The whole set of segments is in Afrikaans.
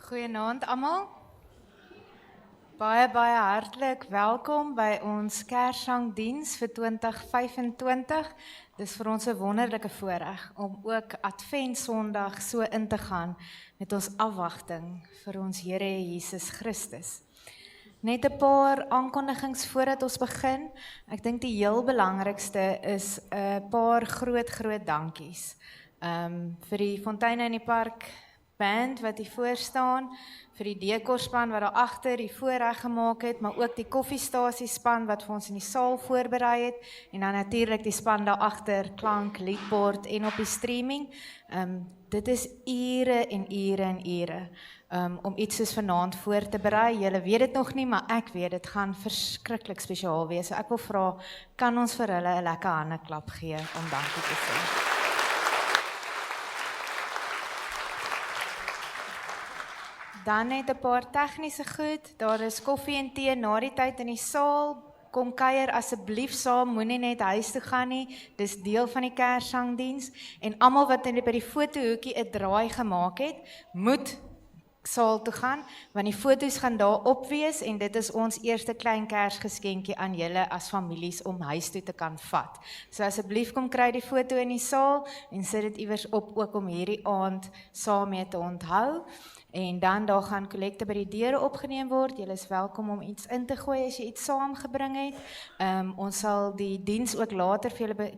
Goeienaand almal. Baie hartlik welkom by ons Kerssangdiens vir 2025. Dis vir ons 'n wonderlike voorreg om ook Adventsondag so in te gaan met ons afwagting vir ons Here Jesus Christus. Net 'n paar aankondigings voordat ons begin. Ek dink die heel belangrikste is 'n paar groot dankies. Vir die Fonteine in die Park band wat hier voor staan, vir die dekorspan wat daar agter die voorreg gemaak het, maar ook die koffiestasiespan wat vir ons in die saal voorberei het, en dan natuurlik die span daar agter, klank, liedbord en op die streaming. Dit is ure en ure om iets soos vanaand voor te berei. Julle weet dit nog nie, maar ek weet dit gaan verskriklik spesiaal wees. So ek wil vra, kan ons vir hulle 'n lekker handeklap gee om dankie te sê? Dan net 'n paar tegniese goed. Daar is koffie en tee na die tyd in die saal. Kom kuier asseblief saam, moenie net huis toe gaan nie. Dis deel van die Kerssangdiens. En almal wat by die fotohoekie 'n draai gemaak het, moet saal toe gaan, want die foto's gaan daar op wees en dit is ons eerste klein Kersgeskenkie aan julle as families om huis toe te kan vat. So asseblief kom kry die foto in die saal en sit dit iewers op ook om hierdie aand saam mee te onthou. En dan daar gaan kollekte by die deure opgeneem word. Julle is welkom om iets in te gooi as jy iets saamgebring het. Ons sal die diens ook later vir julle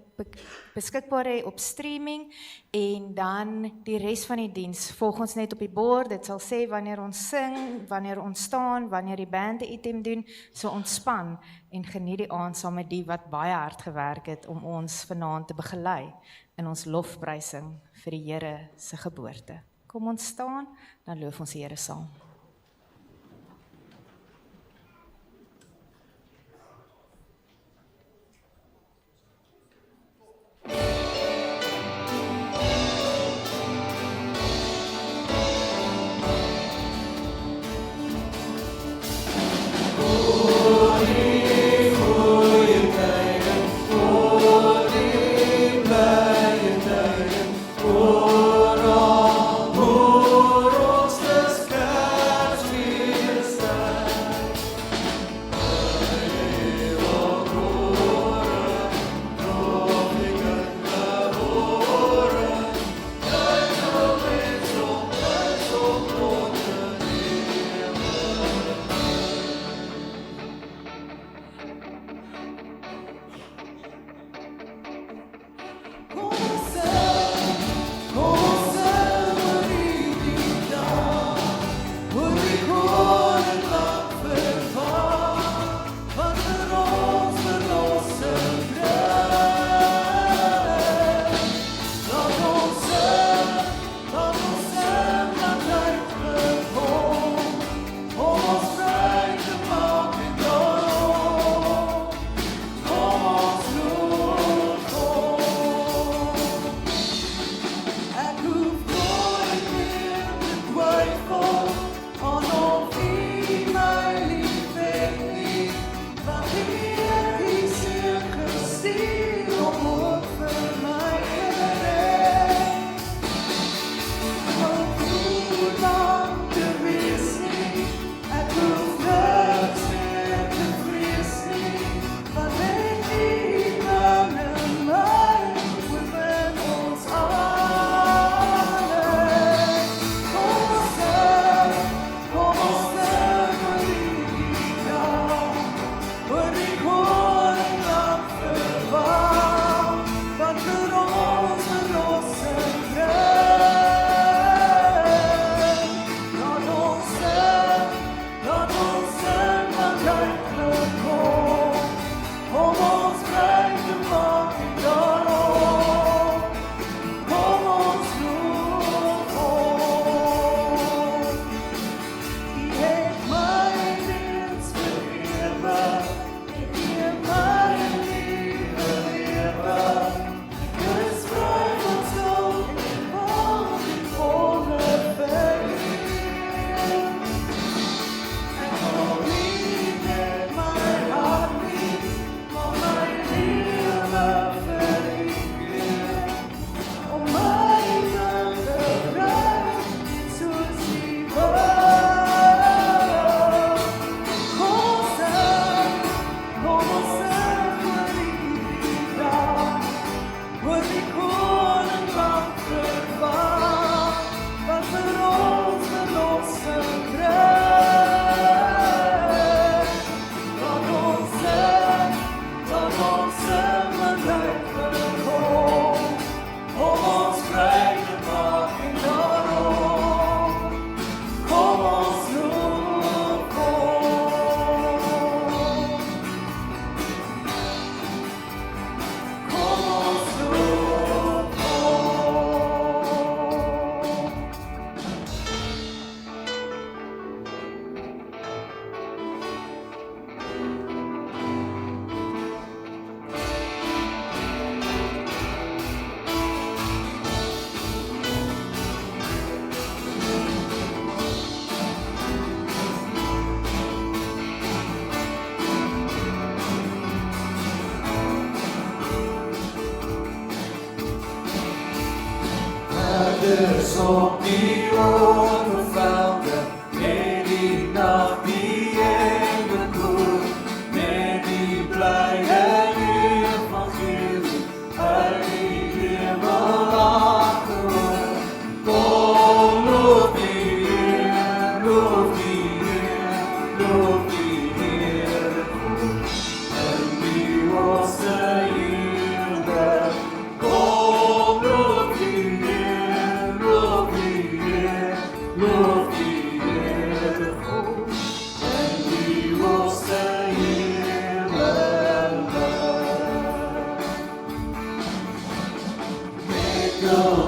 beskikbaar hê op streaming. En dan die res van die diens volg ons net op die bord. Dit sal sê wanneer ons sing, wanneer ons staan, wanneer die band 'n item doen. So ontspan en geniet die aand saam met die wat baie hard gewerk het om ons vanaand te begelei in ons lofprysing vir die Here se geboorte. Kom ons staan, dan loof ons die Here saam. Voor ons dus Kruisers op die ongevelden, met die nacht die eeuwig met die blije evangelie, uit die hemel aangehoord. Kom, loof die Heer, loof die Heer, loof die Heer goed, en die onze Heer. Kom, loof die Heer, loof die Heer, loof die Heer goed, en die onze Heer.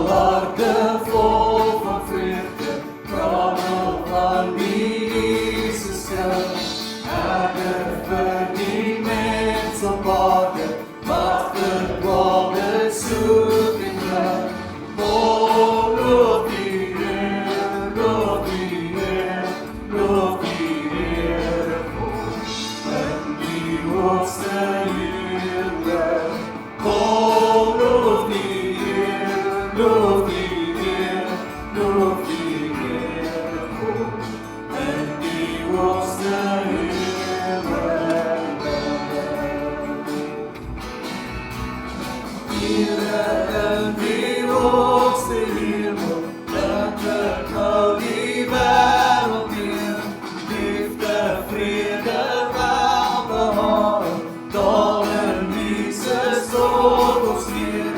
Harten vol van vreugde, krabbel aan die Jesus stil. Herder vir die mens op aarde, wat verdwaalde soek en vlug. Kom, loof die Heer, loof die Heer, loof die Heer goed, en die hoogste Heer. Kom, loof die Heer, loof die Heer, loof die Heer goed, en die hoogste Heer. Here in die hoogste hemel, dat nou die wêreld neer, liefde, vrede, welbehagen, daal in Jesus tot ons neer.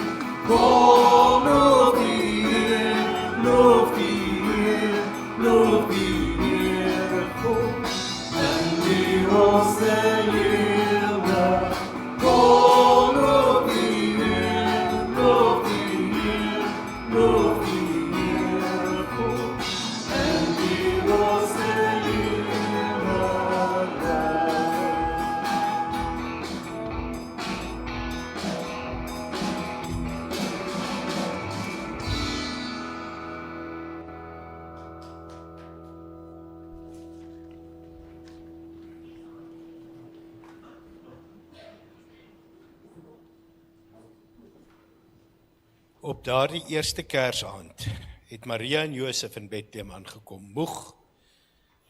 Kom, loof die Heer, loof die Heer, loof die Heer goed, en die hoogste Heer. Kom, loof die Heer, loof die Heer, loof die Heer goed, en die hoogste Heer. Op daardie eerste Kersaand het Maria en Josef in Bethlehem aangekom, moeg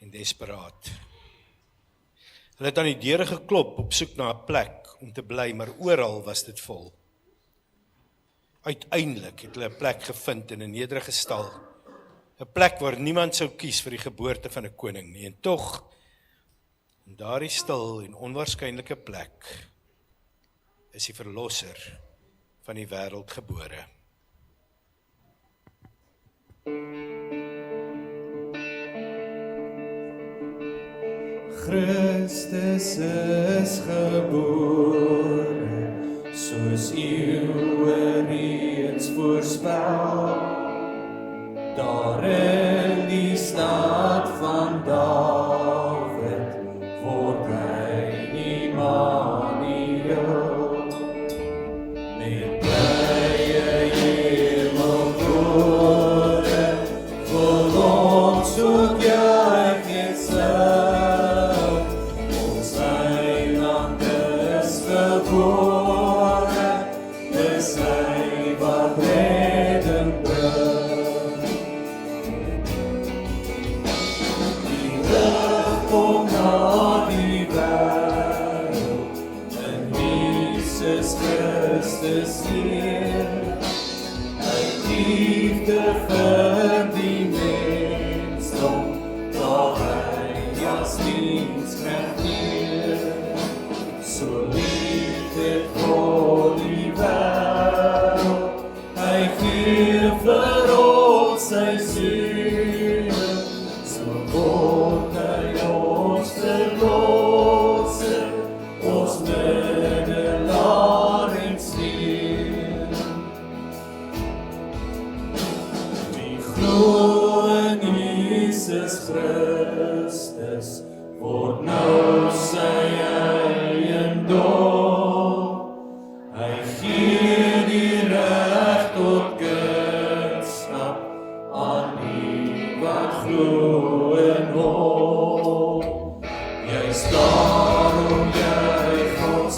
en desperaat. Hulle het aan die deure geklop op soek na 'n plek om te bly, maar oral was dit vol. Uiteindelik het hulle 'n plek gevind in 'n nederige stal, 'n plek waar niemand sou kies vir die geboorte van 'n koning nie, en tog, in daardie stil en onwaarskynlike plek, is die verlosser van die wêreld gebore. Christus is gebore, soos eeuwe reeds voorspel. Daar in die stad van Dawid word hy Immanuel. Met blye hemelkoore, vir ons ook juich en sing. Ons Heiland is gebore, dis hy wat redding bring. Die lig kom na die wêreld, in Jesus Christus Heer. Uit liefde vir die mensdom, dat hy as diensknegt neer. So lief het God die wêreld, hy gee vir ons sy seun. So word hy ons verlosser, ons middelaar en steun. Wie glo in Jesus Christus, word nou sy eiendom. Hy gee die reg tot kunskap aan die wat glo in hom. Juist daarom juich ons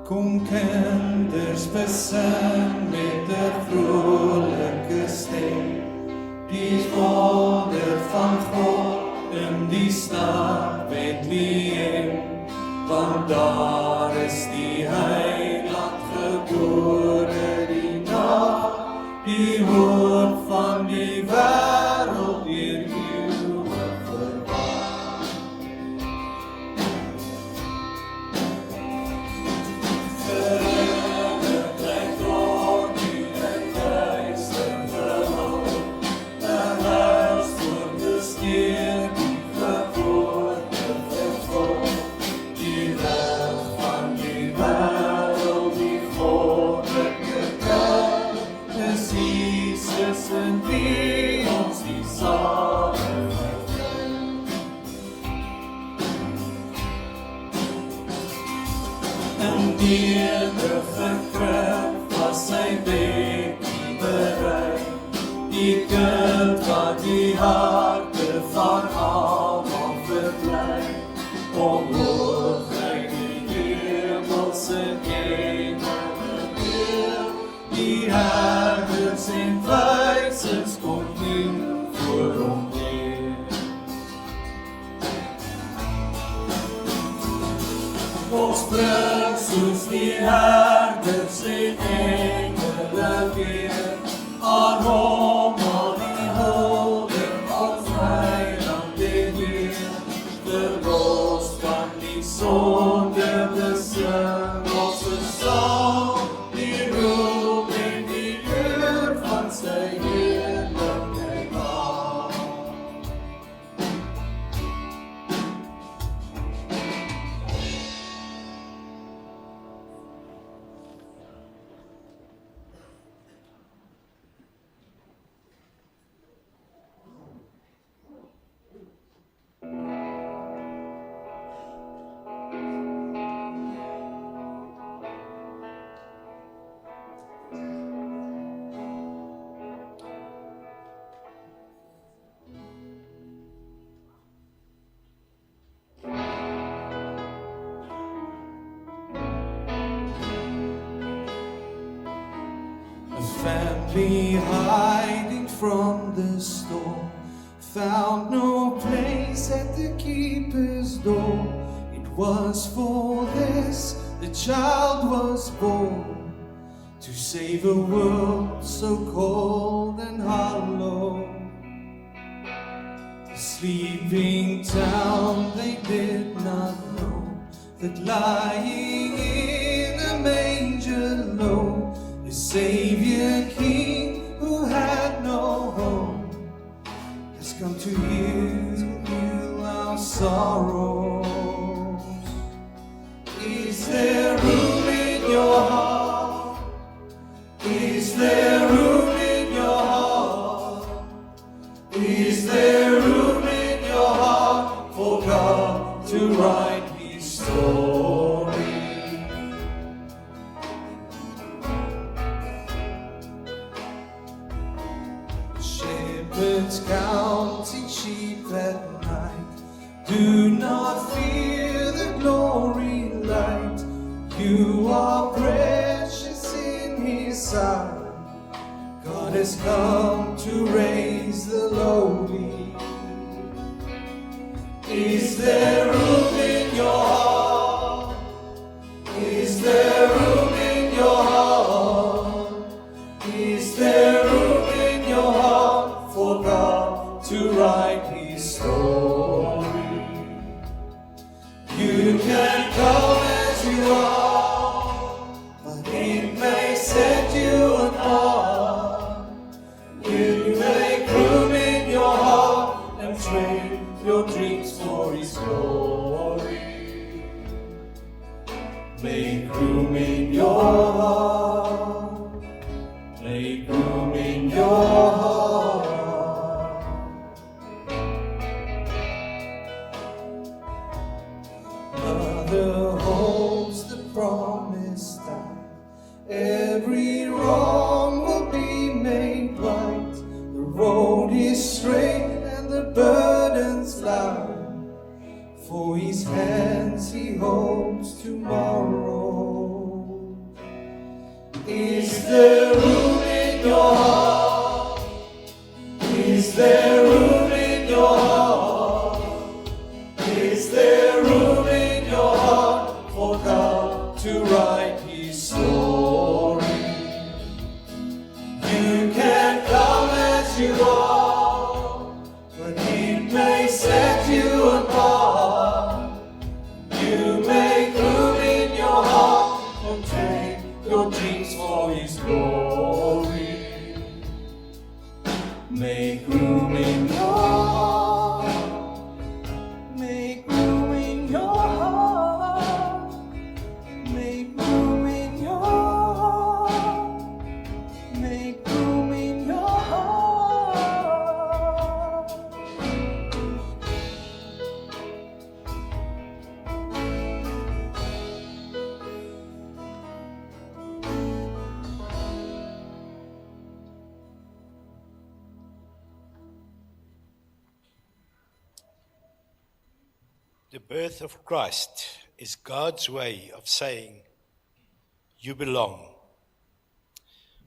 Kom kinders besing met 'n vrolike stem, die wonder van God in die stad Bethlehem, want daar is die Heiland gebore, die nag, die hoop van die wêreld deur eeuwig verwag. Verder blyk God nie in duister verloor, 'n huis word gesteer, die geboorte vervul, die lig van die wêreld, die goddelike kind, is Jesus in wie ons die saligheid vind. In nederige krib was sy bedie berei, die kind wat die harte van almal verbly, omhoog uit die hemelse engele deel, die herders en wysers kom nie voor hom neer. Ons bring soos die herders en engele weer, aan hom al die hulde, ons Heiland en Heer, verlos van die sonde, besing ons 'n sang, die roep en die eer van sy heerlikheid aan. A family hiding from the storm found no place at the keeper's door. It was for this the child was born, to save a world so cold and hollow. The sleeping town, they did not know that lying in a manger low, the Savior King who had no home has come to heal our sorrows. Is there room in your heart? Is there room in your heart? Is there room in your heart for God to write His story? Shepherds counting sheep at night, do not fear the glory light. You are precious in His sight. God has come to raise the lowly. Is there room in your heart? Is there room in your heart? Is there room in your heart for God to write His story? You can come as you are, but it may set you apart. You make room in your heart and trade your dreams for His glory. Make room in your heart. Make room in your heart. Mother holds the promised time. Every wrong will be made right. The road is straight and the burden's light. For His hands He holds tomorrow. there room in your heart? Is there room in your heart? Is there room in your heart for God to write His story? You can come as you are, but it may set you apart. You make room in your heart, contain your dreams for His glory. Make room in your heart. Make room in your heart. Make room in your heart. Make room in your heart. The birth of Christ is God's way of saying, you belong.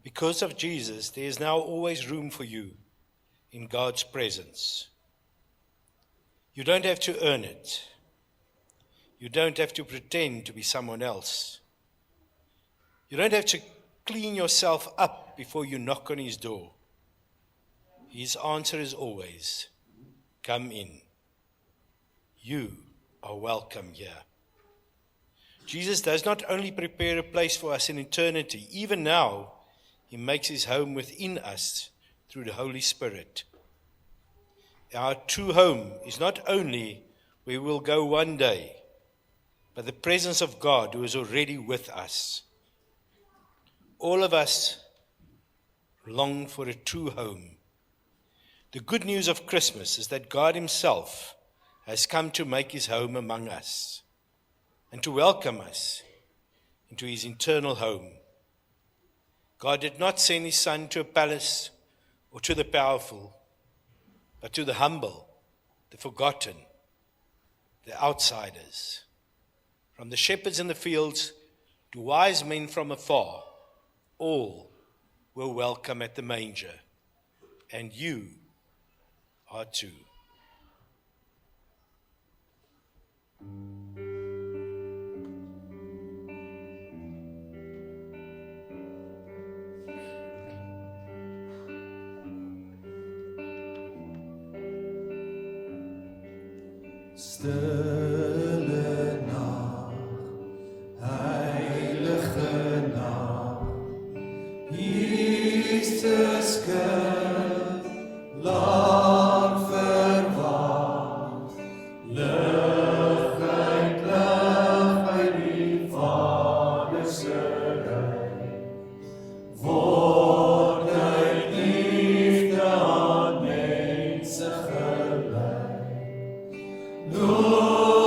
Because of Jesus, there is now always room for you in God's presence. You don't have to earn it. You don't have to pretend to be someone else. You don't have to clean yourself up before you knock on His door. His answer is always, come in. You are welcome here. Jesus does not only prepare a place for us in eternity, even now, He makes His home within us through the Holy Spirit. Our true home is not only where we'll go one day, but the presence of God who is already with us. All of us long for a true home. The good news of Christmas is that God Himself has come to make His home among us and to welcome us into His eternal home. God did not send His Son to a palace or to the powerful, but to the humble, the forgotten, the outsiders. From the shepherds in the fields to wise men from afar, all were welcome at the manger, and you are too. Stille nacht, heilige nacht, Jesus kind, lang verwacht, lig by die Vader se reich, word uit liefde aan mense geleid. Lord,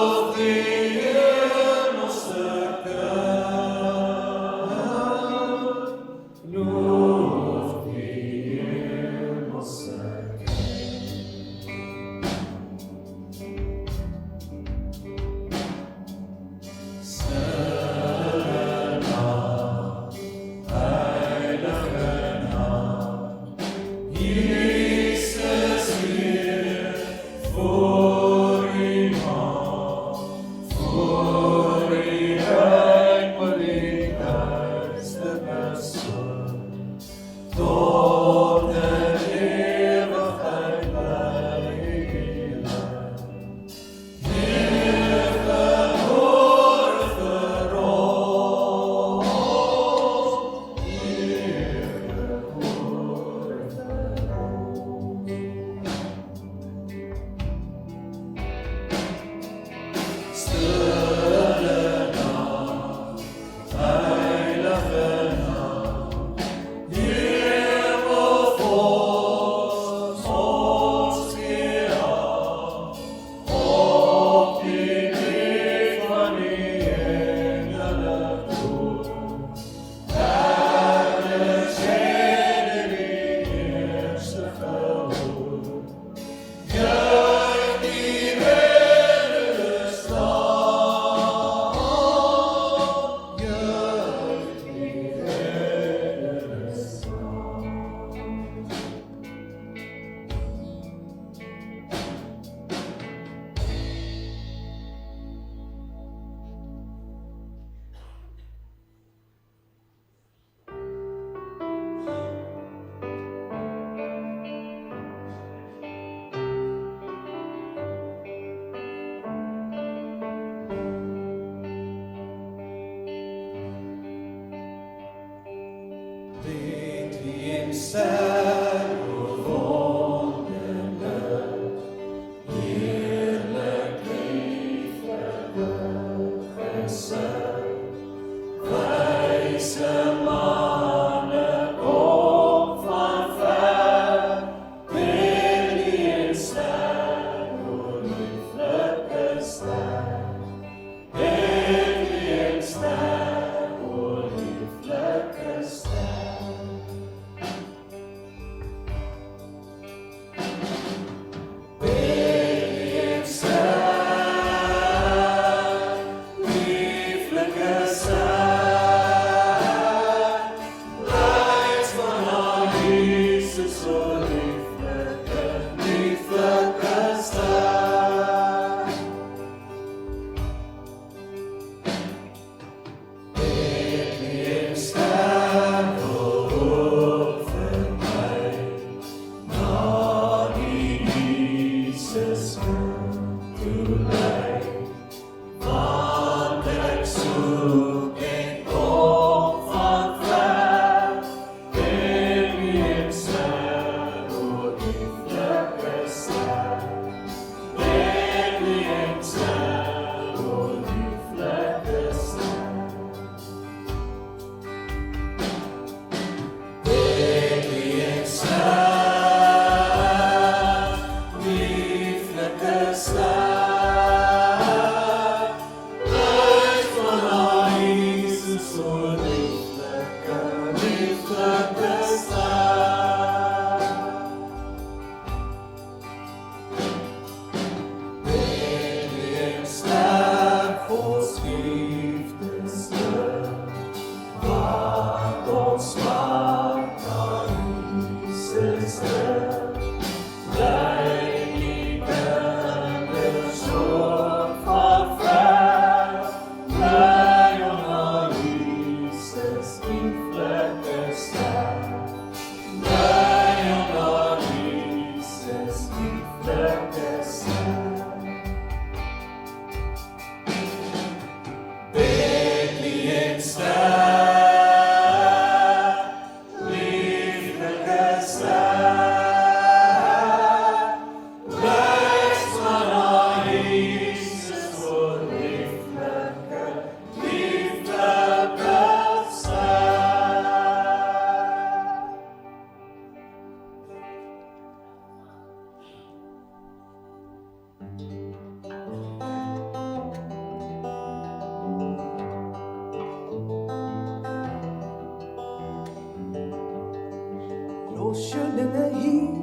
Los jou dinge hier,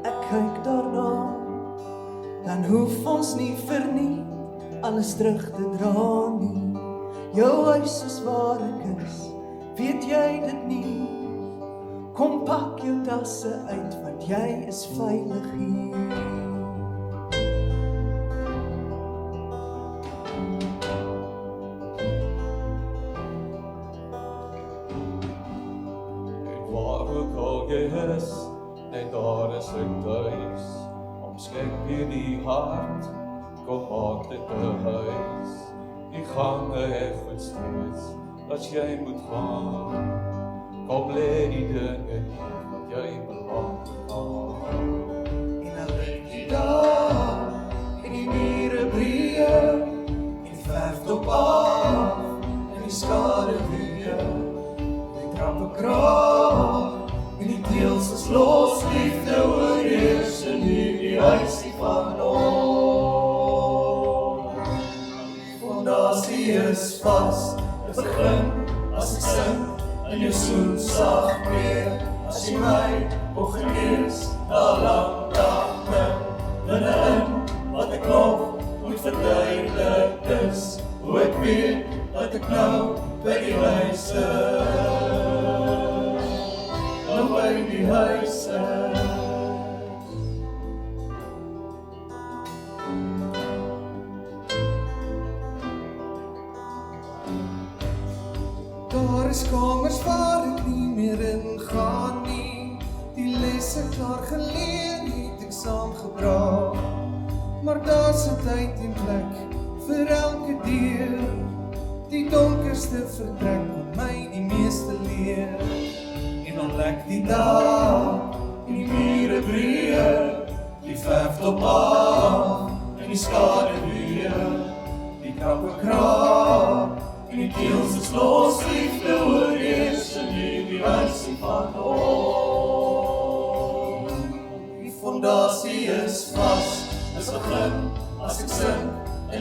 ek kyk daarna, dan hoef ons nie verniet alles terug te dra nie. Jou huis is waar ek is, weet jy dit nie? Kom pak jou tasse uit, want jy is veilig hier. Net daar is ek thuis, omskep jy die hart, kom maak dit 'n huis. Die gange het goed steeds, as jy moet gaan, kom lê die dinge neer, wat jy belang aan. En dan lig die daar, en die mure breë, en die verf op af, en die skade weer, die trappe kraak, en die deels is los, liefde oorheers in hierdie huisie van ons. Fondasie is vast, dit begin as ek sing, in jou soen sag weer, as jy my ongenees, na lang dag binnenin, wat ek nog moet verduidelik is, hoe ek weet, dat ek nou by die huis is. By die huis is. Daar is kamers waar ek nie meer ingaan nie, die lesse klaar geleer het ek saamgebraak, maar daar's 'n tyd en plek vir elke deur, die donkerste vertrek om my die meeste leer. Dan lek die dag, en die mure breë, die verf op af, en die skade weer, die trappe kraak, en die deels is los, liefde oor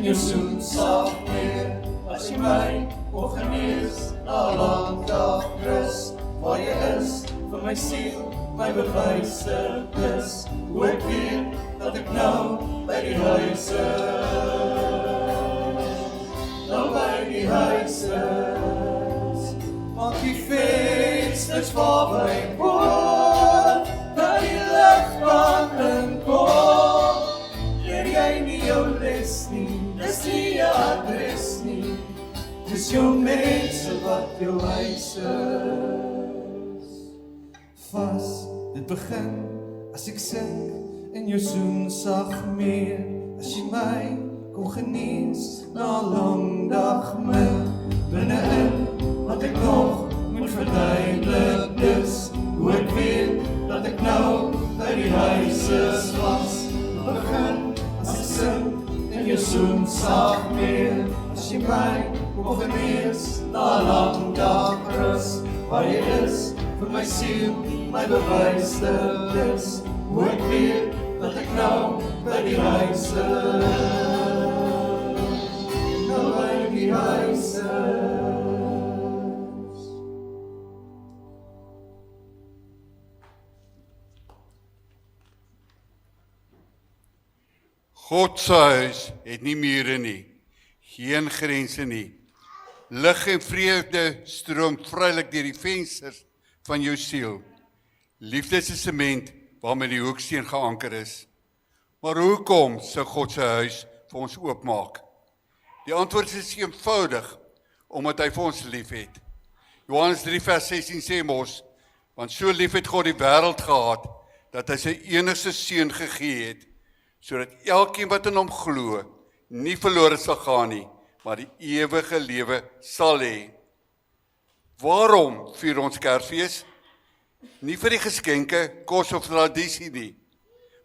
jou soen sag weer, as jy my kon genees, na 'n lang dag rus, waar jy is, vir my siel, my bewyse is, hoe ek weet, dat ek nou by die huis is, nou by die huis is, maak die vensters waar my woon, dat die lig kan inkom, leer jy nie jou les nie, dis nie jou adres nie, dis jou mense wat jou huis is. Vas, dit begin, as ek sink, in jou soen sag meer, as jy my kon genees, na 'n lang dag min, binnein, wat ek nog moet verduidelik is, hoe ek weet, dat ek nou by die huis is. Vas, begin, as ek sink, in jou soen sag meer, as jy my kon genees, na 'n lang dag rus, waar jy is, vir my siel, my bewyse is, hoe ek weet, dat ek nou by die huis is, nou by die huis is. God se huis het nie mure nie, geen grense nie. Lig en vreugde stroom vrylik deur die vensters van jou siel. Liefde is 'n sement waarmee die hoeksteen geanker is. Maar hoekom sou God se huis vir ons oopmaak? Die antwoord is eenvoudig, omdat hy vir ons lief het. Johannes 3 vers 16 sê mos, want so lief het God die wêreld gehad, dat hy sy enigste seun gegee het, sodat elkeen wat in hom glo, nie verlore sal gaan nie, maar die ewige lewe sal hê. Waarom vier ons Kersfees? Nie vir die geskenke, kos of tradisie nie,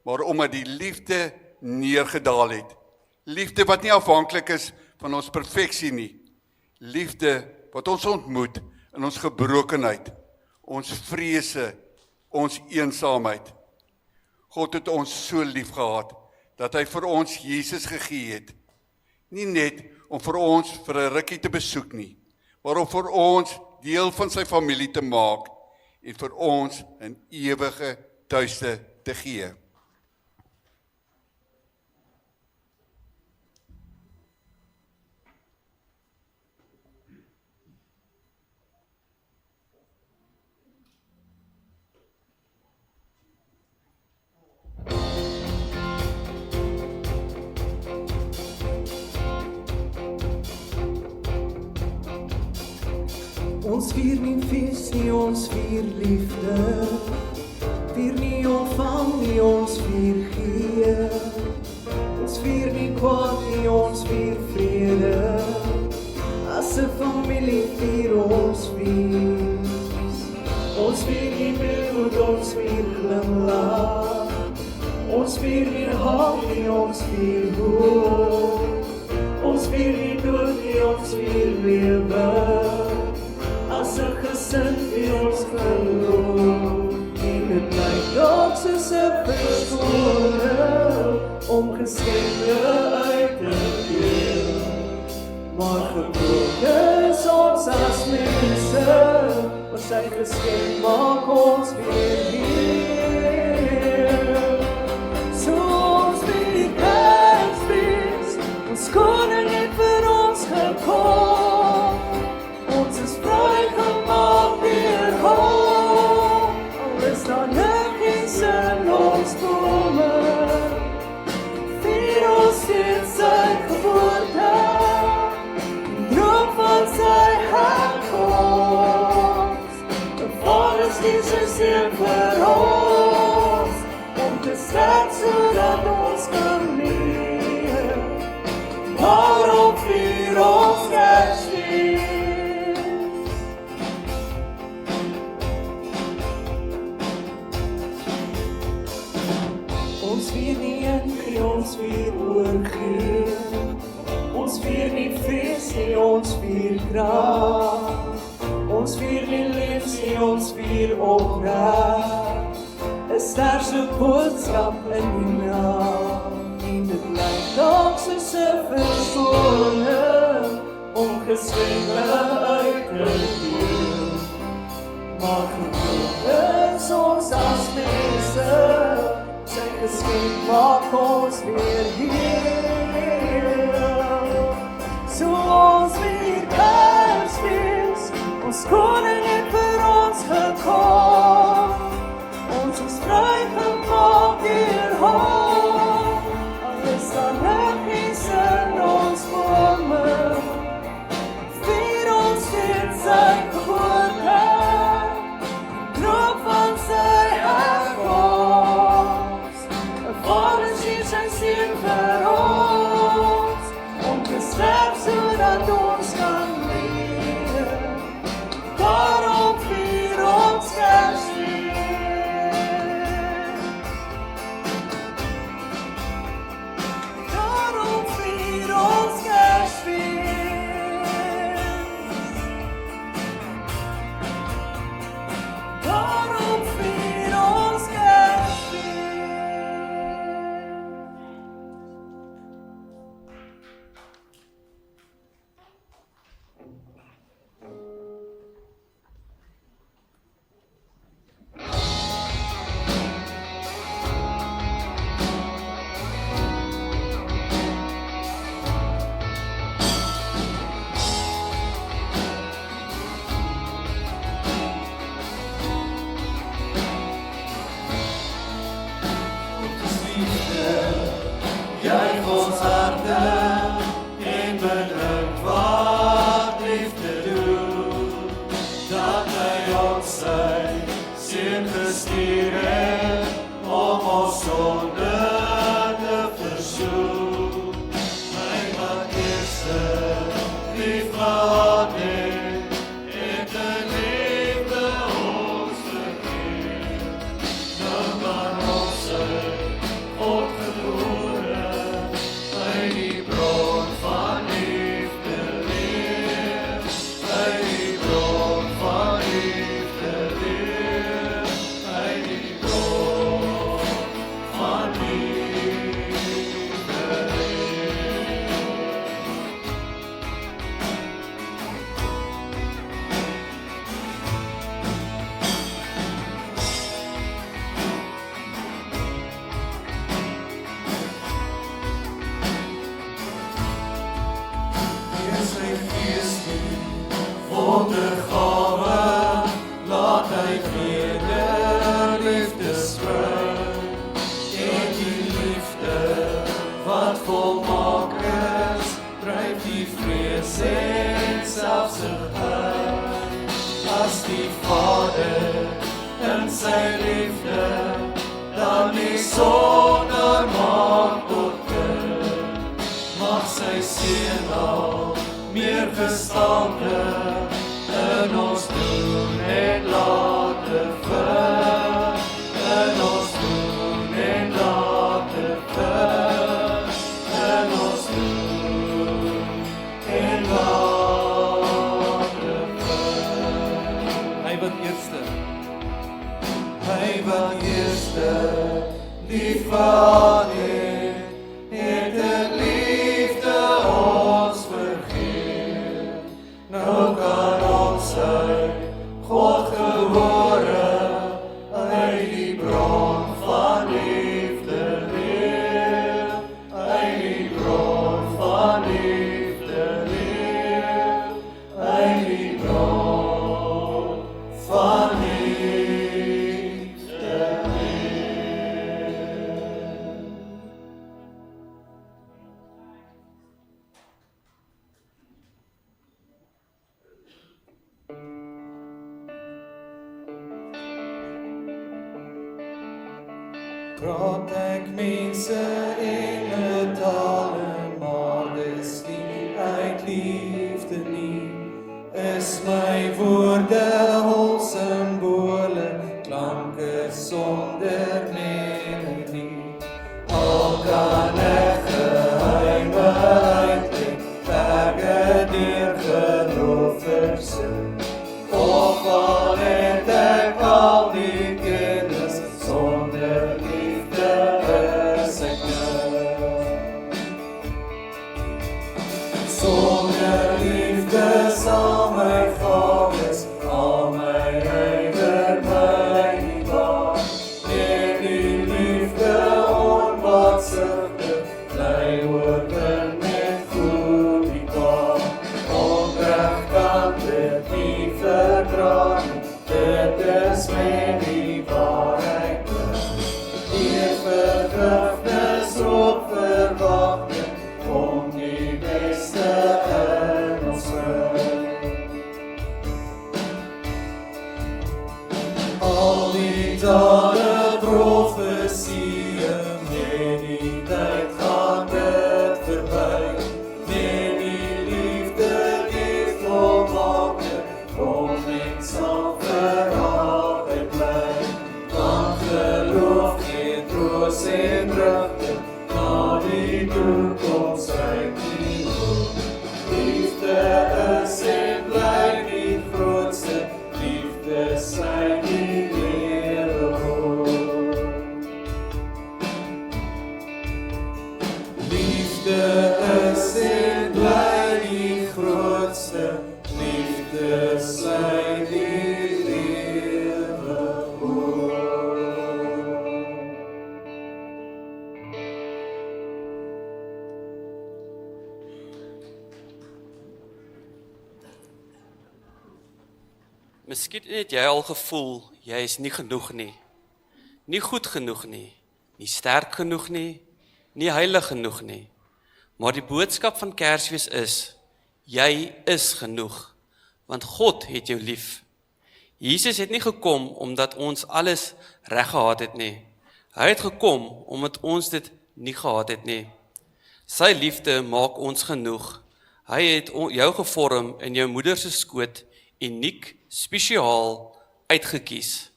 maar omdat die liefde neergedaal het. Liefde wat nie afhanklik is van ons perfeksie nie. Liefde wat ons ontmoet in ons gebrokenheid, ons vrese, ons eensaamheid. God het ons so lief gehad, dat hy vir ons Jesus gegee het. Nie net om vir ons vir 'n rukkie te besoek nie, maar om vir ons deel van sy familie te maak en vir ons 'n ewige tuiste te gee. Ons vier nie fees nie, ons vier liefde. Vier nie ontvang nie, ons vier gee. Ons vier nie kwaad nie, ons vier vrede. As 'n familie vier ons fees. Ons vier nie bloed, ons vier glimlach. Ons vier nie haat nie, ons vier hoop. Ons vier nie dood nie, ons vier lewe. As 'n gesin vir ons geloof, en dit blyk dalk soos 'n verskone om geskenke uit te deel. Maar gebroken is ons as mense, maar sy geskenk maak ons weer heel. So ons vir die Kersfees, ons koning het vir ons gekom. Ons is vrygemaak deur hom, al is daar niks in ons bome. Vier ons steeds sy geboorte, die droom van sy herkomst. De Vader stuur sy seun vir ons, om te sterk sodat ons kan leef. Daarom vier ons Kersfees. Ons vier nie ingee, ons vier oorgee. Ons vier nie fees nie, ons vier krag. Ons vier nie liefs nie, ons vier opreg. 'n sterse boodskap in die nag. En dit lyk Dank soos 'n verskoning om geskenke uit te deel. Maar gewoon is ons as mense, sy geskenk maak ons weer heel. So ons weer Kersfees, ons koning het vir ons gekom, ons is vry gemaak deur hom. Alles dan liggies in ons bome, vier ons dit sy geboorte, droom van sy herkomst. 'n Vader stuur sy seun vir ons, om te sterf sodat ons kan leef. Daarom vier ons Kersfees. Daarom vier ons Kersfees. Daarom vier ons Kersfees. Juich ons harte en bedruk wat liefde doen, dat hy ons sy seun gestuur het om ons sonde te versoen. Hy wat eerste lief gehad het 'n liefde ons vergeet. Nou kan ons sy God gebore, hy die bron van liefde leef, hy die bron van liefde leef, hy die bron van liefde leef. Deur sy gees die wondergawe, laat hy vrede, liefde sprei, en die liefde wat volmaak is, dryf die vrees en selfsug uit. As die Vader in sy liefde, dan die sondaar maak tot kind, mag sy seun al meer gestalte in ons doen en late vind, in ons doen en late vind, in ons doen en late vind. Hy wat eerste lief gehad het 'n liefde ons vergeet. Nou kan ons sy God gebore, uit die bron van liefde leef, uit die bron van liefde leef, uit die bron van liefde leef. Praat ek mense in 'n tale, maar dis nie uit liefde nie. Is my woorde hol simbole, klanke sonder melodie. Al kan ek geheime uitlek, berge deur geloof versin. Of al het ek al die kennis, sonder liefde is ek niks. al die tale profesieën, nee, die tyd gaan dit verby. Nee, die liefde die volmaakte, kom en sal vir altyd bly. Want geloof geen troos en rugte, na die toekoms uit die hoop. Liefde is en bly die grootste, liefde sy die lewe hoop. Liefde is en bly die grootste, liefde sy die lewe hoop. Miskien het jy al gevoel, jy is nie genoeg nie. Nie goed genoeg nie. Nie sterk genoeg nie. Nie heilig genoeg nie. Maar die boodskap van Kersfees is, jy is genoeg. Want God het jou lief. Jesus het nie gekom omdat ons alles reg gehad het nie. Hy het gekom omdat ons dit nie gehad het nie. Sy liefde maak ons genoeg. Hy het jou gevorm in jou moeder se skoot, uniek, spesiaal uitgekies.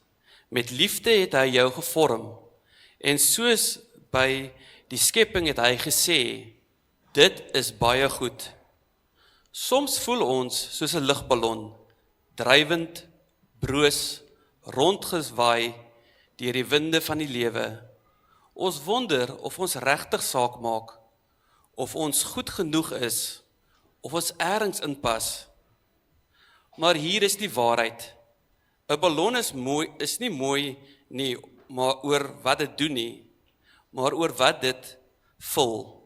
Met liefde het hy jou gevorm. En soos by die skepping het hy gesê, dit is baie goed. Soms voel ons soos 'n lugballon, drywend, broos, rondgeswaai deur die winde van die lewe. Ons wonder of ons regtig saak maak, of ons goed genoeg is, of ons ergens inpas. Maar hier is die waarheid. 'n ballon is nie mooi nie, maar oor wat dit doen nie, maar oor wat dit vul.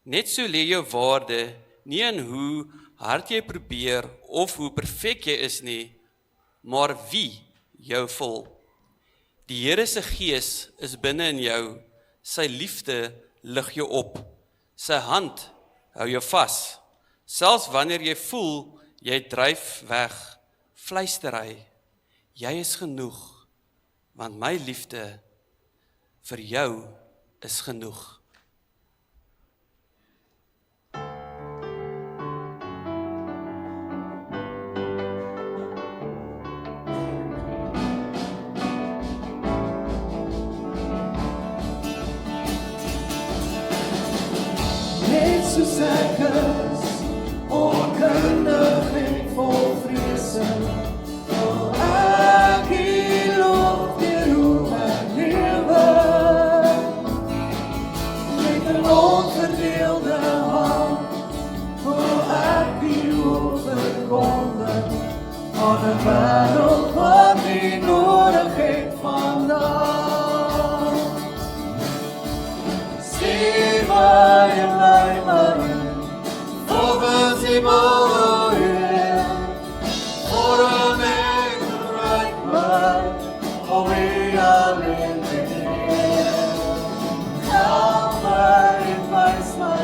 Net so lê jou waarde nie in hoe hard jy probeer of hoe perfek jy is nie, maar wie jou vul. Die Here se Gees is binne in jou, sy liefde lig jou op, sy hand hou jou vas, selfs wanneer jy voel, jy dryf weg, fluister hy, jy is genoeg, want my liefde vir jou is genoeg. Net soos ek is, onkundig en vol vrese, wil ek U lof deur hoe ek lewe. Met 'n onverdeelde hart, wil ek U oorkondig aan 'n wêreld wat U nodig het vandag. Stuur my en lei my volgens die wil, vorm en gebruik my om U alleen te dien. Help my en wys my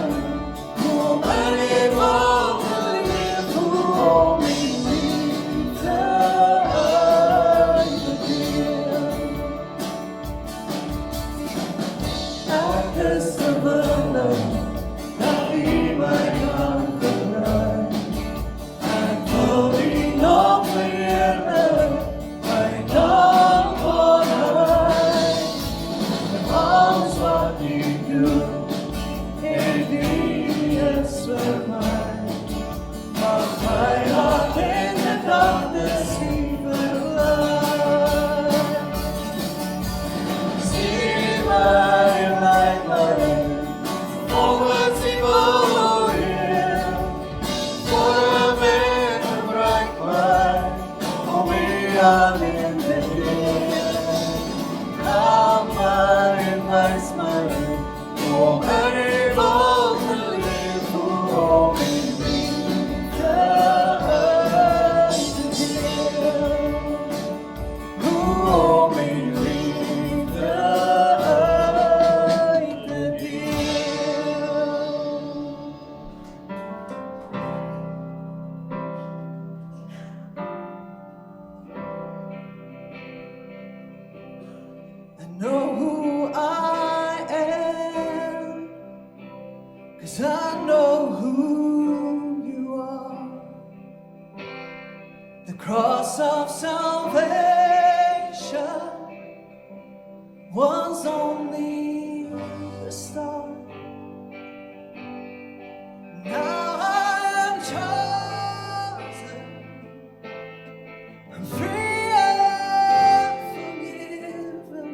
hoe om in U wil te leef, hoe om U liefde uit te deel. Ek is gewillig dat U my kan gebruik. Ek wil U naam verheerlik, my dankbaarheid. Met alles wat U doen, en U is vir my. Mag my hart en gedagtes U verlei. Stuur my en lei my volgens U wil, vorm en gebruik my om U alleen te dien. Help my en wys my hoe om in U wil te leef, hoe om U liefde uit te deel. Hoe om U liefde uit te deel. know who I am, 'cause I know who you are. The cross of salvation was only the start. Now I'm chosen, I'm free and forgiven.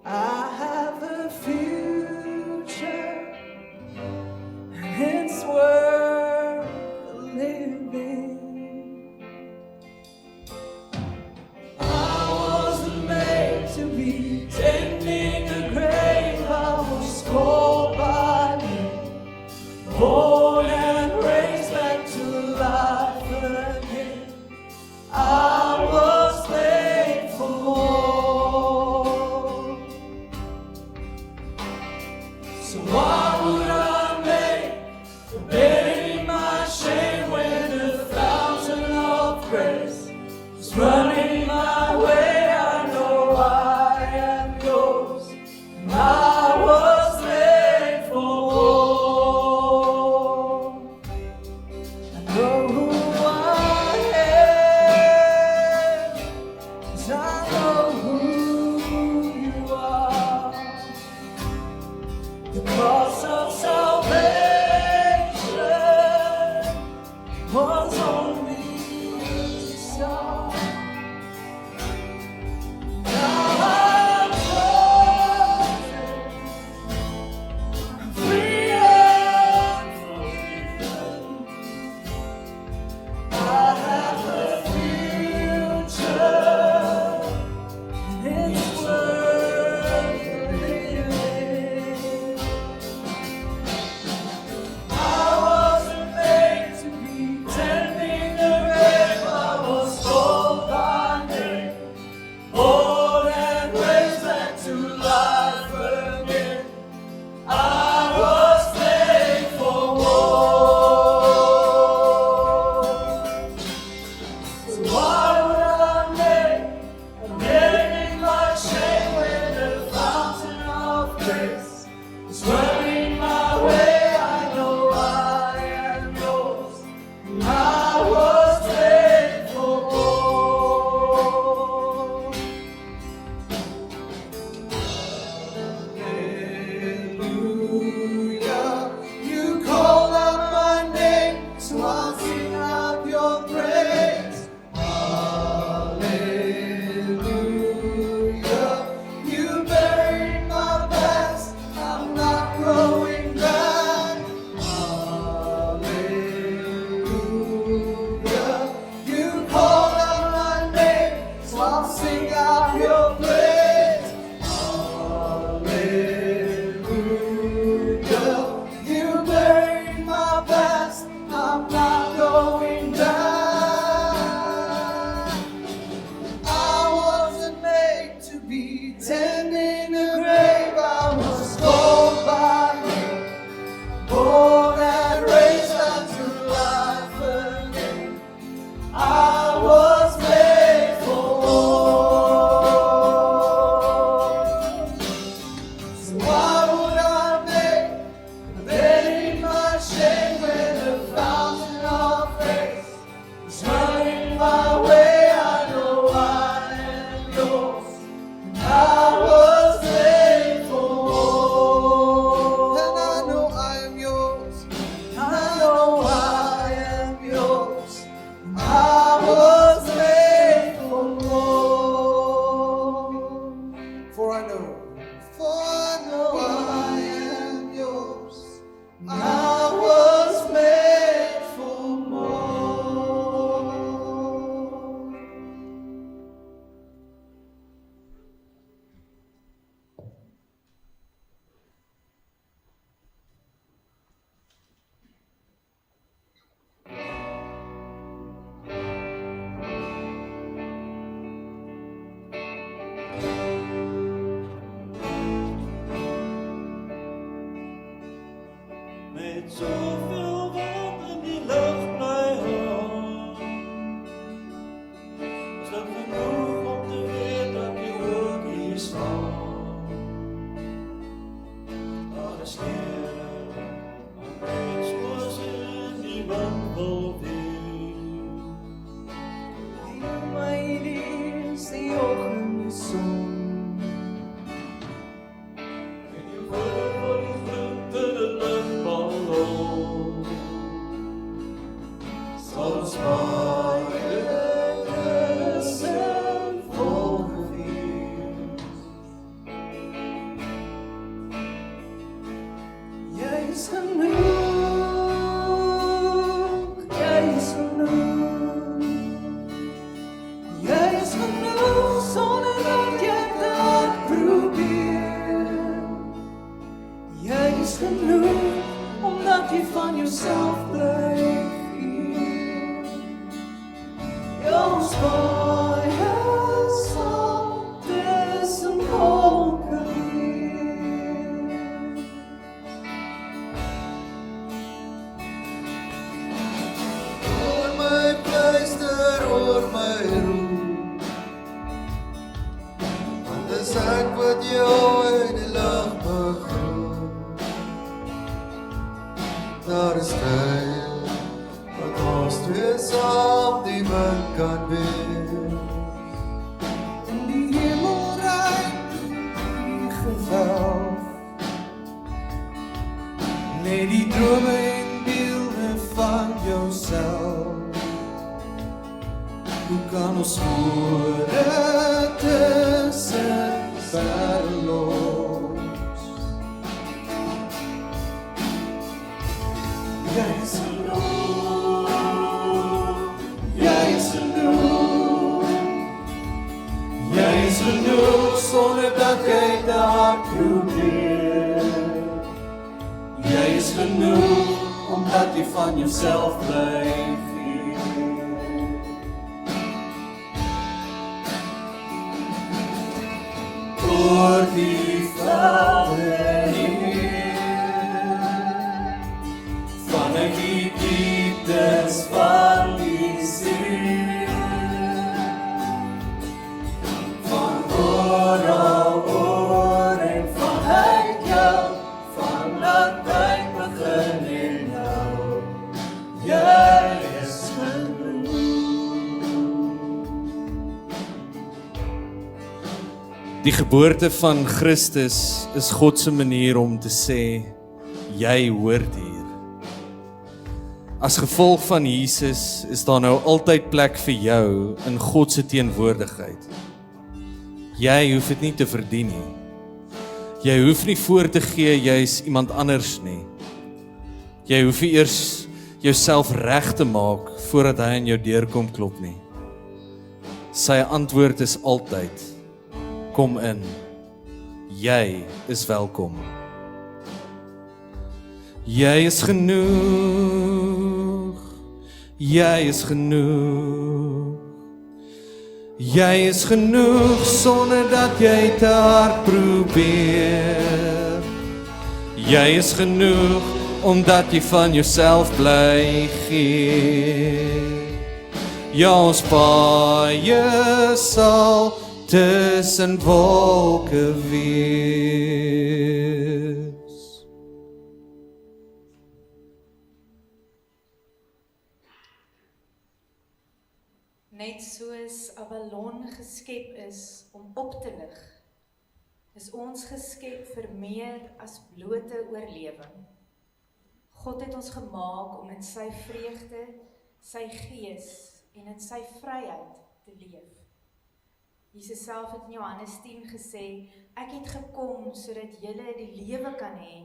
I have a future, and it's worth living. I wasn't made to be tending the grave. I was called by name, born and raised back to life again. I was made for more. So why would I make for bearing my shame when the fountain of grace is running my way? I know I am yours, and I was made for more. I know who I am, 'cause I know who you are. The cross of salvation was only the start. Now I'm chosen, I'm free and forgiven. I have a future, and it's worth living. I wasn't made to be tending the grave. I was called by name, born and raised back to life again. I was made for more. So why would I make a bearing my shame when the fountain of grace is running my way? I know I am yours, and I was made for more. Hallelujah, you call out my name, so I'll sing out your praise. Hallelujah, you buried my past, I'm not going back. Hallelujah, you call out my name, so I'll sing out your praise. Hallelujah, you buried my past, I'm not going back. I wasn't made to be tending the grave. I was called by name, born and raised unto life again. I was made for more. So why would I make a bearing my shame when the fountain of grace is running my way? I know I am yours, and I was made for more. And I know I am yours, and I know I am yours, and I was made for more. For I know I am yours, I was made for more. Met zoveel water in die lucht bly hang, is dat genoeg om te weet dat jy ook hier jouself bly gee. Jou spaai sal tussen wolke wees. Oor my pleister, oor my roem, want dis ek wat jou in die lug begroet. Daar is tyd wat ons twee saam die wind kan wees. In die hemelruim die gewelf, net die drome en beelde van jouself. Hoe kan ons woorde tussen verlos? Jy is genoeg, jy is genoeg, jy is genoeg sonder dat jy te hard probeer. Jy is genoeg omdat jy van jouself bly gee. Oor die velde vanuit die dieptes van die see, van oral oor en vanuit jou, van dat tyd begin en nou, jy is genoeg. Die geboorte van Christus is God se manier om te sê, jy hoort hier. As gevolg van Jesus is daar nou altyd plek vir jou in God se teenwoordigheid. Jy hoef dit nie te verdien nie. Jy hoef nie voor te gee jy's iemand anders nie. Jy hoef nie eers jouself reg te maak voordat hy aan jou deur kom klop nie. Sy antwoord is altyd: kom in. Jy is welkom. Jy is genoeg. Jy is genoeg. Jy is genoeg sonder dat jy te hard probeer. Jy is genoeg omdat jy van jouself bly gee. Ja, ons paie sal tussen wolke wees. Net soos 'n ballon geskep is om op te lig, is ons geskep vir meer as blote oorlewing. God het ons gemaak om in sy vreugde, sy gees en in sy vryheid te leef. Jesus self het in Johannes 10 gesê, ek het gekom sodat julle die lewe kan hê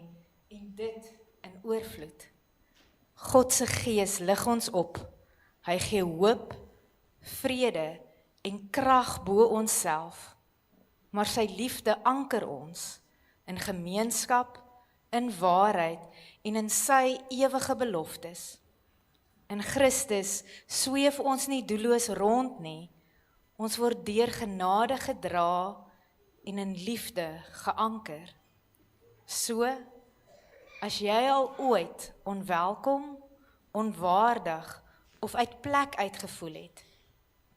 en dit in oorvloed. God se gees lig ons op. Hy gee hoop, vrede en krag bo onsself, maar sy liefde anker ons in gemeenskap, in waarheid en in sy ewige beloftes. In Christus sweef ons nie doelloos rond nie, ons word deur genade gedra en in liefde geanker. So, as jy al ooit onwelkom, onwaardig of uit plek uitgevoel het,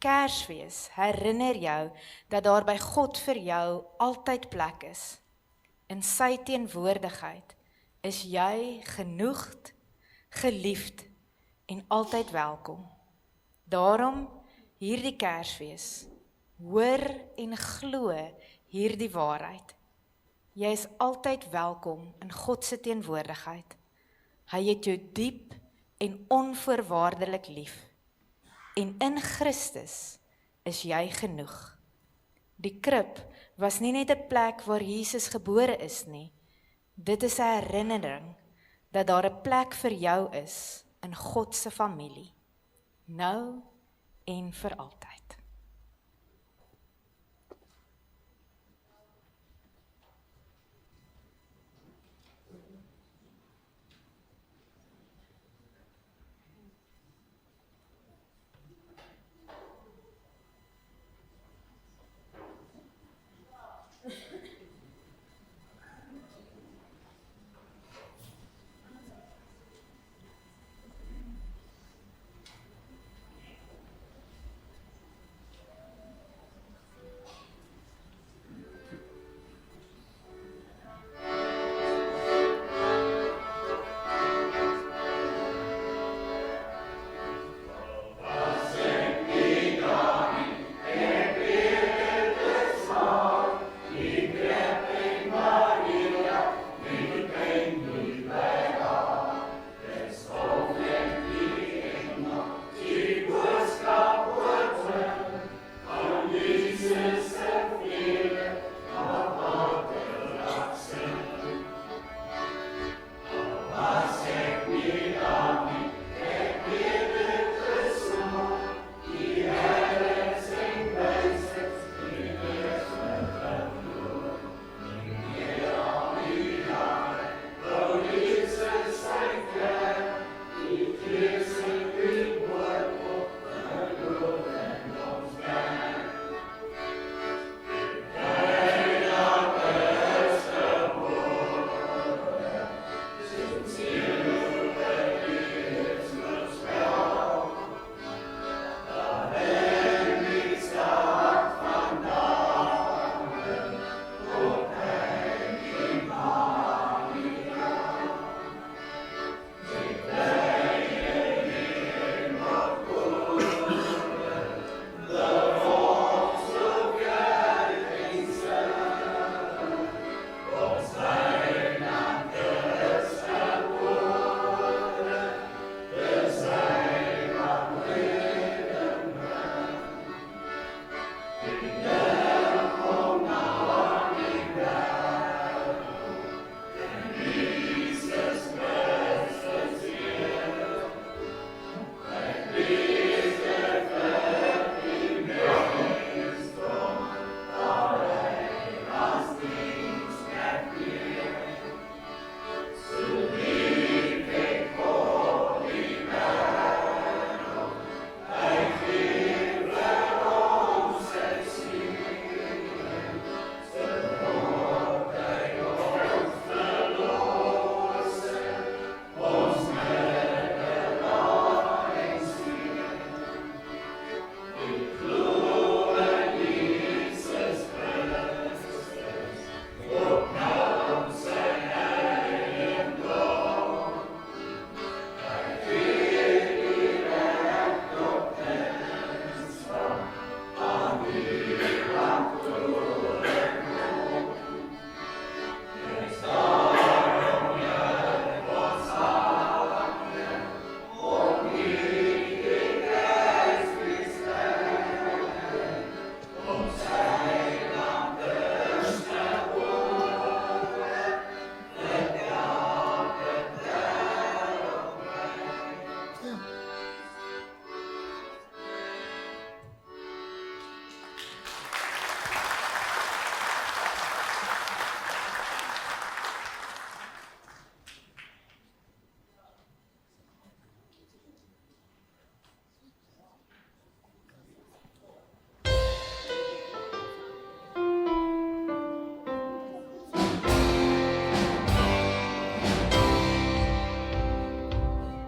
Kersfees herinner jou dat daar by God vir jou altyd plek is. In sy teenwoordigheid is jy genoegd, geliefd en altyd welkom. Daarom hierdie Kersfees, hoor en glo hierdie waarheid. Jy is altyd welkom in God se teenwoordigheid. Hy het jou diep en onvoorwaardelik lief. En in Christus is jy genoeg. Die krib was nie net 'n plek waar Jesus gebore is nie. Dit is 'n herinnering dat daar 'n plek vir jou is in God se familie. Nou en vir altyd.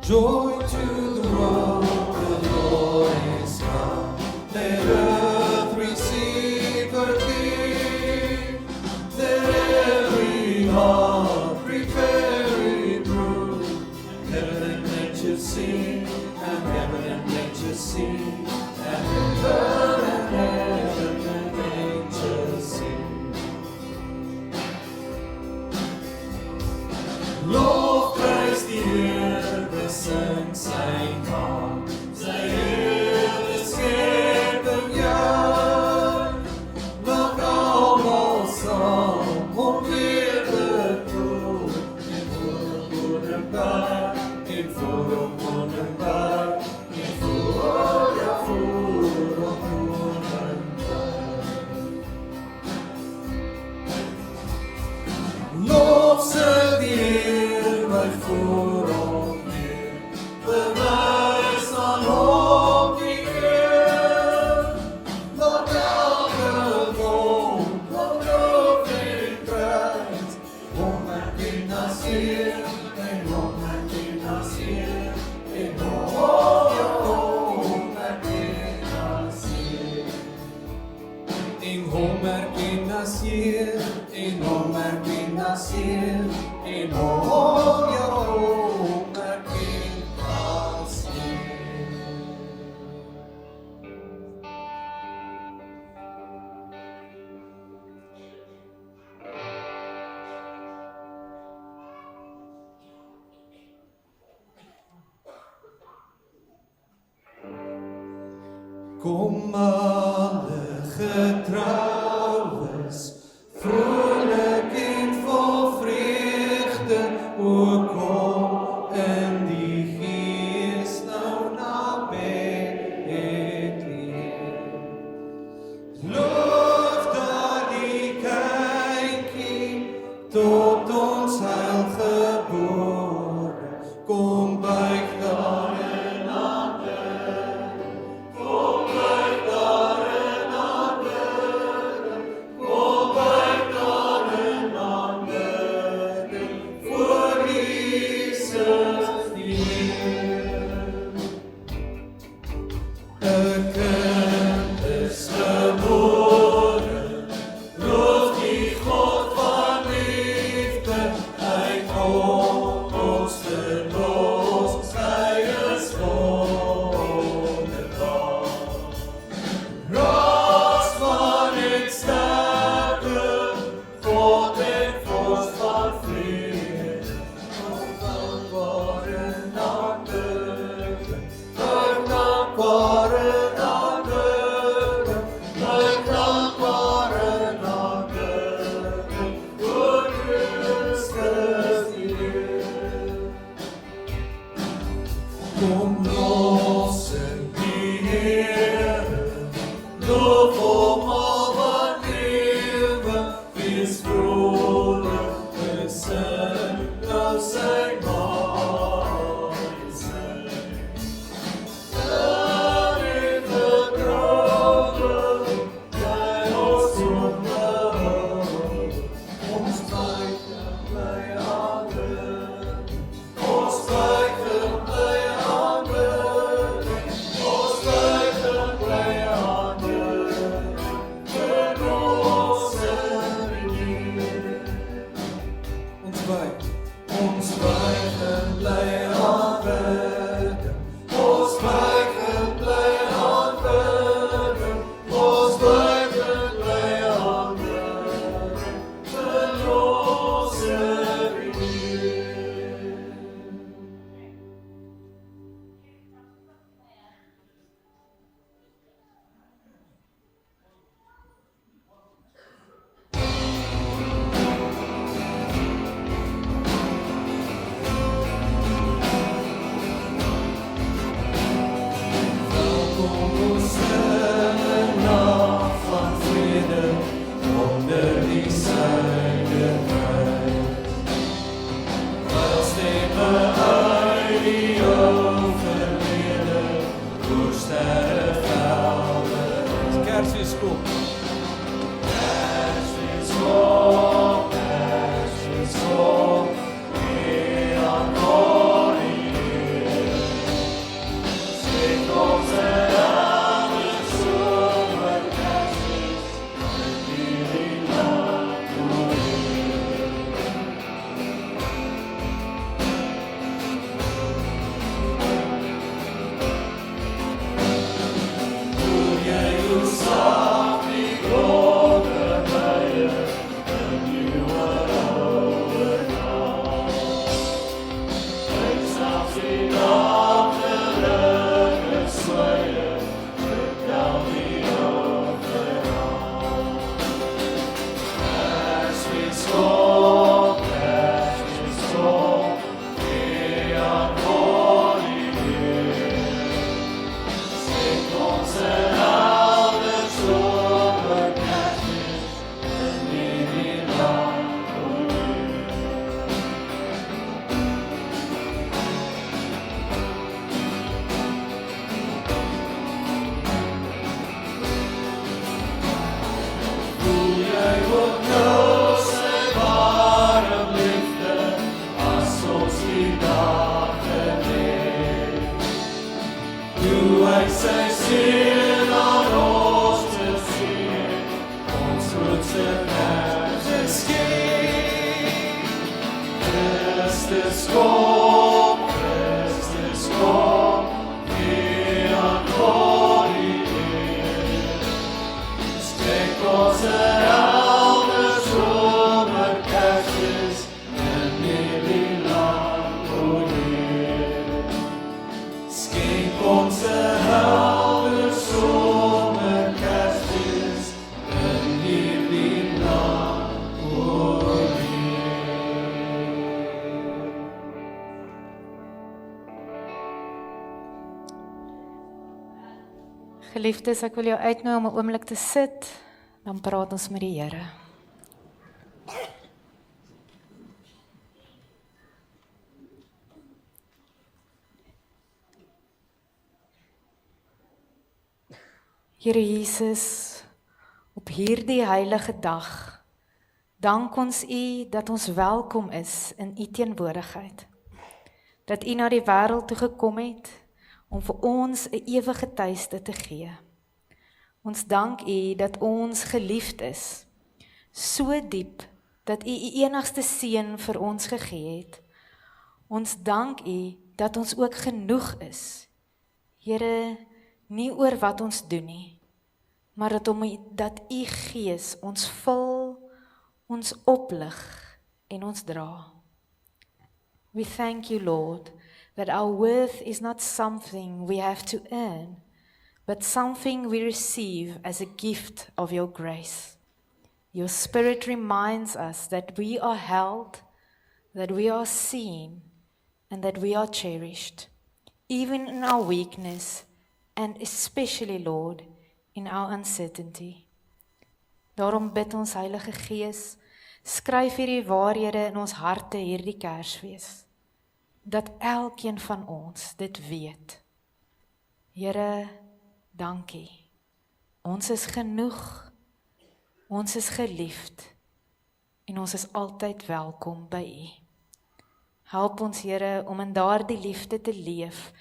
Joy to the world, the Lord is come. Let earth receive her King. Let every heart prepare it room. Heaven and nature sing, and heaven and nature sing, and heaven and nature sing. Lovprijs die Heer, we sing zijn naam. Zij Heer, de Schepper juich. Laat allemaal saam om weer de troon. In voor een berg, in voor een berg, in voor een berg. Lof ze die Heer, wij voor ons Heer. Bewijs aan op die Heer. Laat elke mond, laat ook in prijs. Om mijn kind als Heer, en om mijn kind als Heer. En om mijn kind als Heer. In homer que nascer, in homer que nascer, in homer que nascer. Kom alle getrouwes, vrolijk en vol vreugde, o kom in die gees nou na Bethlehem. Loof daar die kykie tot ons heil gebore, kom buig daar en aanbid. Kom buig daar en aanbid. Kom buig daar en aanbid. Voor Jesus die Heer. 'n kind is gebore, loof die God van liefde, hy kom ons verlos, hy is wonderbaar. Ras van het sterke, God en vorst van vrede, kom dankbaar en aanbidden, dankbaar en aanbidden, dankbaar en aanbidden, voor Christus die Heer. Kom lossen die Heere, loof hom al wat lewe, wees vrolijk, gesing nou sy majesteit. Dan in getrouwe, jy ons onderhou, ons buig en bly aanbid, ons buig en bly aanbid, ons buig en bly aanbid, verlossen die Heer. Ons buig en bly aanbid, ons buig en bly aanbid, ons buig en bly aanbid, verlossen die Heer. Welkom ons in 'n nag van vrede, onder die suiderkruis. Terwyl stemme uit die ou verlede, oor sterrevelde. Kersfees kom. Kersfees kom, Kersfees kom, Heer aan koning Heer. seën aan ons te sien, ons grootste Christus King. Christus kom, gee aan God die eer. Steek ons helder somer Kersfees in hierdie land, o Heer. Skenk ons helder somer Kersfees in hierdie land, o Heer. Geliefdes, ek wil jou uitnooi om 'n oomblik te sit, dan praat ons met die Here. Here Jesus, op hierdie heilige dag, dank ons U dat ons welkom is in U teenwoordigheid. Dat U na die wêreld toe gekom het om vir ons 'n ewige tuiste te gee. Ons dank U dat ons geliefd is, so diep dat U U enigste seun vir ons gegee het. Ons dank U dat ons ook genoeg is. Here, nie oor wat ons doen nie, maar dat U Gees ons vul, ons oplig en ons dra. We thank You, Lord, that our worth is not something we have to earn, but something we receive as a gift of Your grace. Your Spirit reminds us that we are held, that we are seen, and that we are cherished, even in our weakness, and especially, Lord, in our uncertainty. Daarom bid ons Heilige Gees, skryf hierdie waarhede in ons harte hierdie Kersfees, dat elkeen van ons dit weet. Here, dankie. Ons is genoeg, ons is geliefd, en ons is altyd welkom by U. Help ons, Here, om in daardie liefde te leef,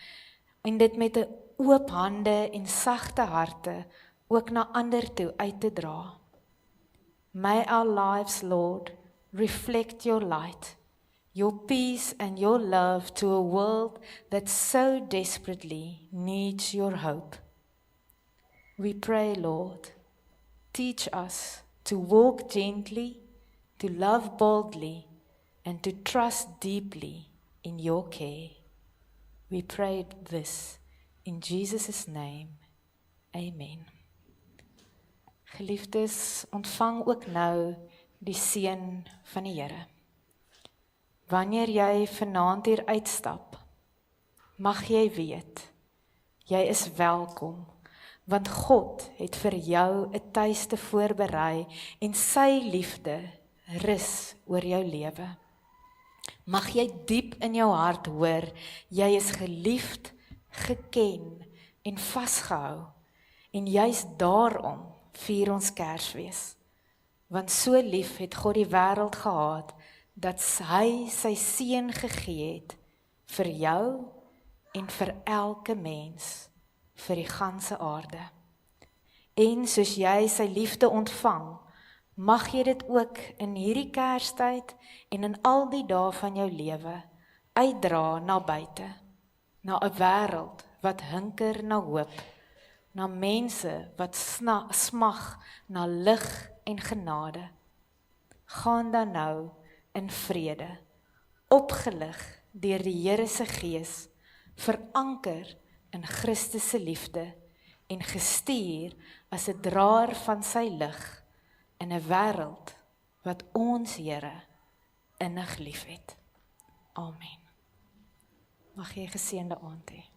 en dit met 'n oop hande en sagte harte ook na ander toe uit te dra. May our lives, Lord, reflect Your light, Your peace and Your love to a world that so desperately needs Your hope. We pray, Lord, teach us to walk gently, to love boldly, and to trust deeply in Your care. We pray this in Jesus' name. Amen. Geliefdes, ontvang ook nou die seën van die Here. Wanneer jy vanaand hier uitstap, mag jy weet, jy is welkom, want God het vir jou 'n tuiste voorberei en sy liefde rus oor jou lewe. Mag jy diep in jou hart hoor, jy is geliefd, geken en vasgehou, en juis daarom vier ons Kersfees, want so lief het God die wêreld gehad, dat hy sy seun gegee het, vir jou en vir elke mens, vir die ganse aarde. En soos jy sy liefde ontvang, mag jy dit ook in hierdie Kerstyd en in al die dae van jou lewe uitdra na buite, na 'n wêreld wat hinker na hoop, na mense wat smag na lig en genade. Gaan dan nou in vrede, opgelig deur die Here se Gees, veranker in Christus se liefde en gestuur as 'n draer van sy lig in 'n wêreld wat ons Here innig liefhet. Amen. Mag jy 'n geseënde aand hê.